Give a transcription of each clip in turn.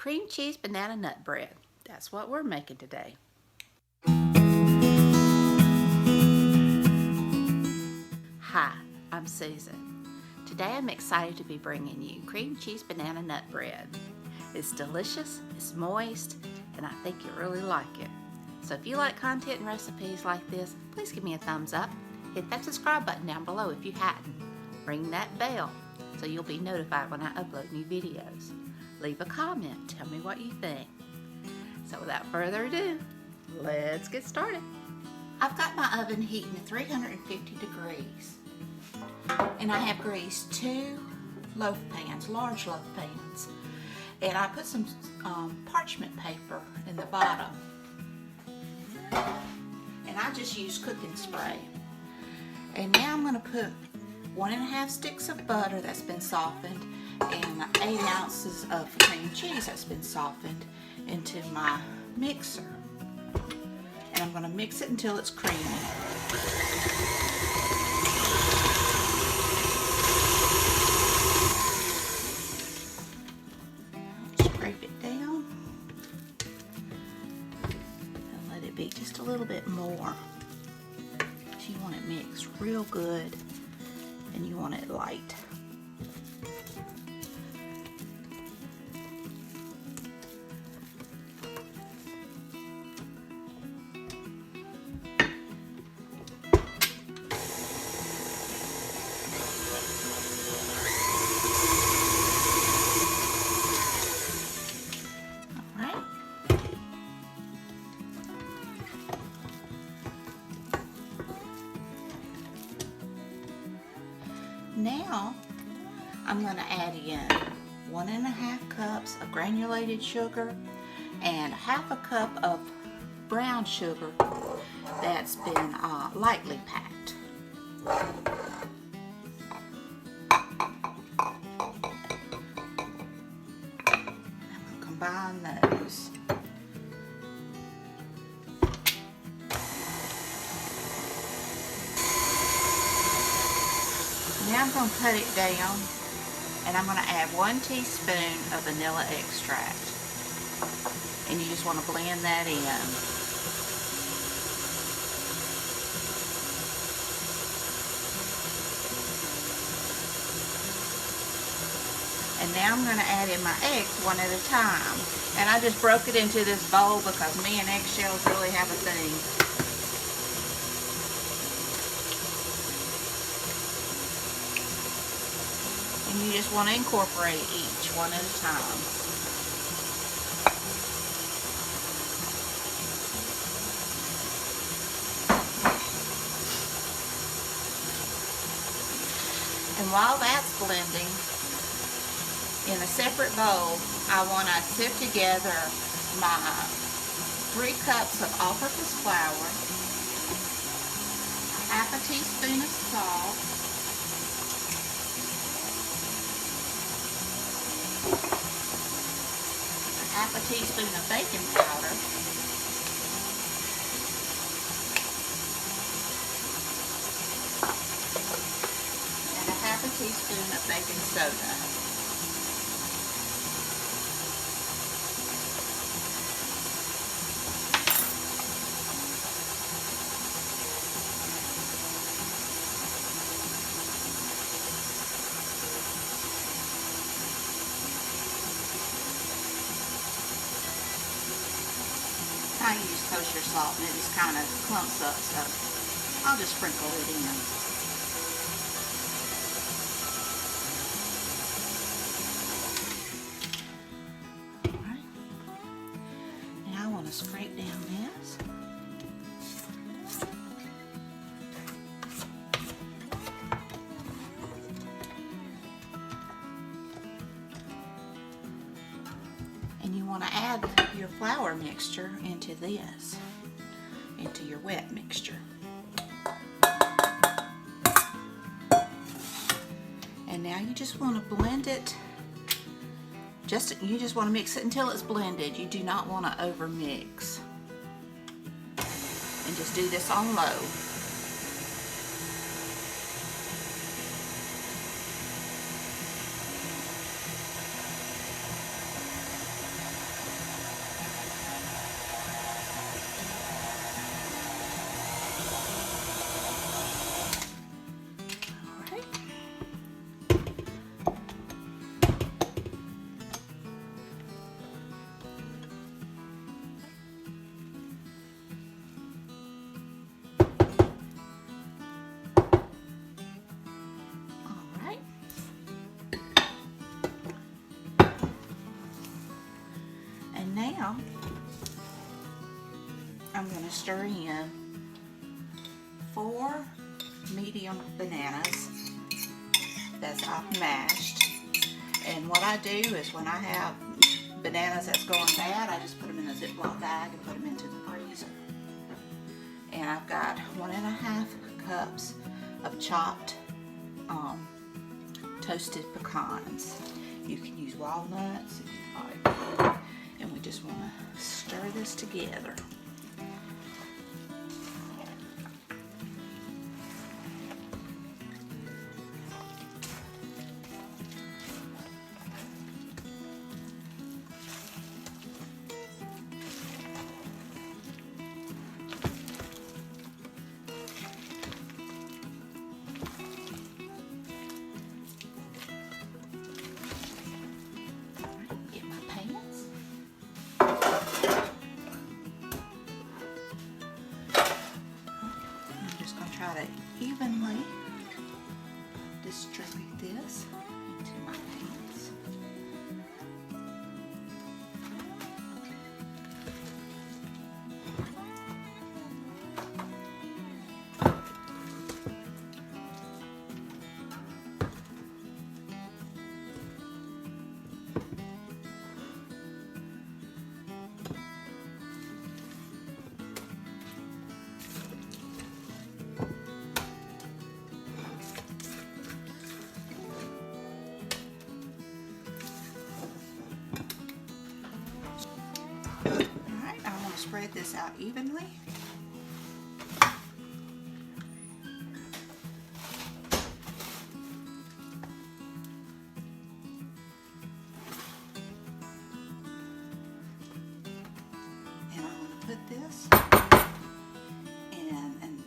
cream cheese banana nut bread. That's what we're making today. Hi, I'm Susan. Today I'm excited to be bringing you cream cheese banana nut bread. It's delicious, it's moist, and I think you'll really like it. So if you like content and recipes like this, please give me a thumbs up. Hit that subscribe button down below if you hadn't. Ring that bell so you'll be notified when I upload new videos. Leave a comment, tell me what you think. So without further ado, let's get started. I've got my oven heating at 350 degrees. And I have greased 2 loaf pans, large loaf pans. And I put some parchment paper in the bottom. And I just use cooking spray. And now I'm going to put 1½ sticks of butter that's been softened and 8 ounces of cream cheese that's been softened into my mixer. And I'm going to mix it until it's creamy. Scrape it down and let it be just a little bit more. You want it mixed real good and you want it light. Now I'm going to add in 1½ cups of granulated sugar and ½ cup of brown sugar that's been lightly packed. I'm going to combine those. Now I'm going to cut it down and I'm going to add 1 teaspoon of vanilla extract. And you just want to blend that in. And now I'm going to add in my eggs one at a time. And I just broke it into this bowl because me and eggshells really have a thing. And you just want to incorporate each one at a time. And while that's blending, in a separate bowl, I want to sift together my 3 cups of all-purpose flour, ½ teaspoon of salt, ½ teaspoon of baking powder, and ½ teaspoon of baking soda. I use kosher salt and it just kind of clumps up, so I'll just sprinkle it in. Alright. Now I want to scrape down this. And you want to add your flour mixture into this, into your wet mixture. And now you just want to blend it. You just want to mix it until it's blended. You do not want to over mix. And just do this on low. now I'm going to stir in 4 medium bananas that's I've mashed. And what I do is when I have bananas that's going bad, I just put them in a Ziploc bag and put them into the freezer. And I've got 1.5 cups of chopped toasted pecans. You can use walnuts if you like. And we just want to stir this together. Try to evenly distribute this into my pans. Spread this out evenly. And I'm going to put this in, and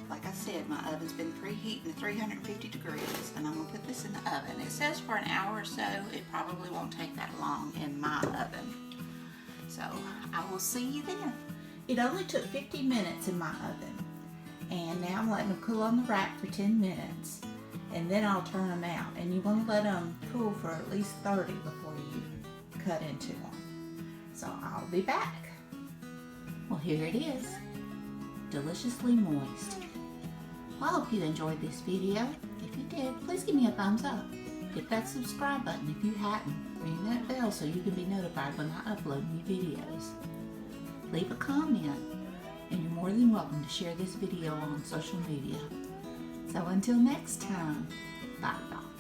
like I said, my oven's been preheating to 350 degrees, and I'm going to put this in the oven. It says for an hour or so. It probably won't take that long in my oven. So I will see you then. It only took 50 minutes in my oven. And now I'm letting them cool on the rack for 10 minutes. And then I'll turn them out. And you want to let them cool for at least 30 before you cut into them. So I'll be back. Well, here it is. Deliciously moist. Well, I hope you enjoyed this video. If you did, please give me a thumbs up. Hit that subscribe button if you hadn't. Ring that bell so you can be notified when I upload new videos. Leave a comment, and you're more than welcome to share this video on social media. So until next time, bye-bye.